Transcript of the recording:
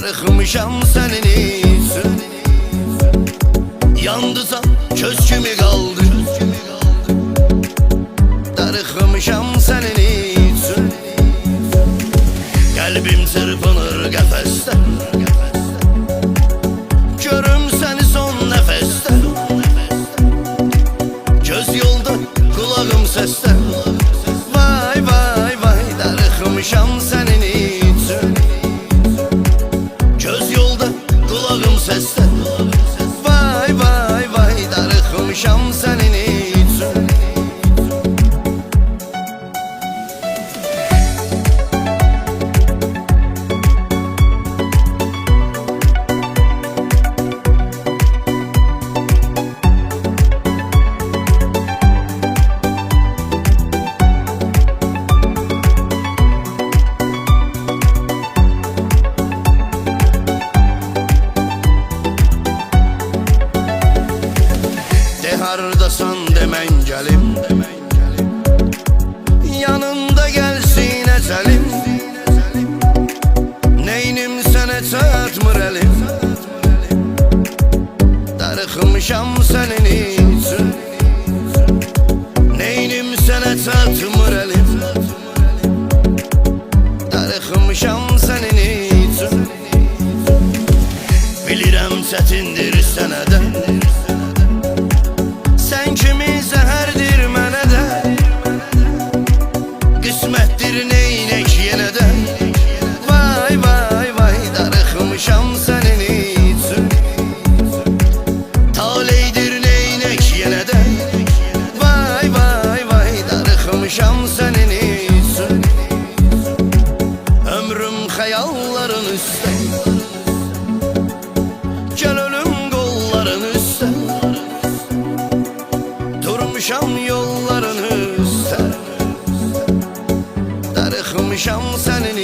darıxmışam sənin üçün. Yandısan köz kimi qaldı, darıxmışam sənin üçün. Qəlbim çırpınır qəfəsdə, görüm səni son nəfəsdə. Göz yolda, qulağım səsdə, vay vay vay, darıxmışam sənin üçün. Göz yolda, qulağım səsdə, vay vay vay, darıxmışam sənin üçün. Hardasan demən gəlim, yanımda gəlsin əcəlim. Neynim sənə çatmır əlim, darıxmışam sənin üçün. Neynim sənə çatmır əlim, darıxmışam sənin üçün. Bilirəm çətindir sənə də, sən kimi zəhərdir mənə də. Qismətdir neynək yenə də, vay vay vay, darıxmışam sənin üçün. Taleydir neynək yenə də, vay vay vay, darıxmışam sənin üçün. Ömrüm xəyalların üstə, gəl ölüm qolların üstə. Durmuşam yolların üstə, darıxmışam sənin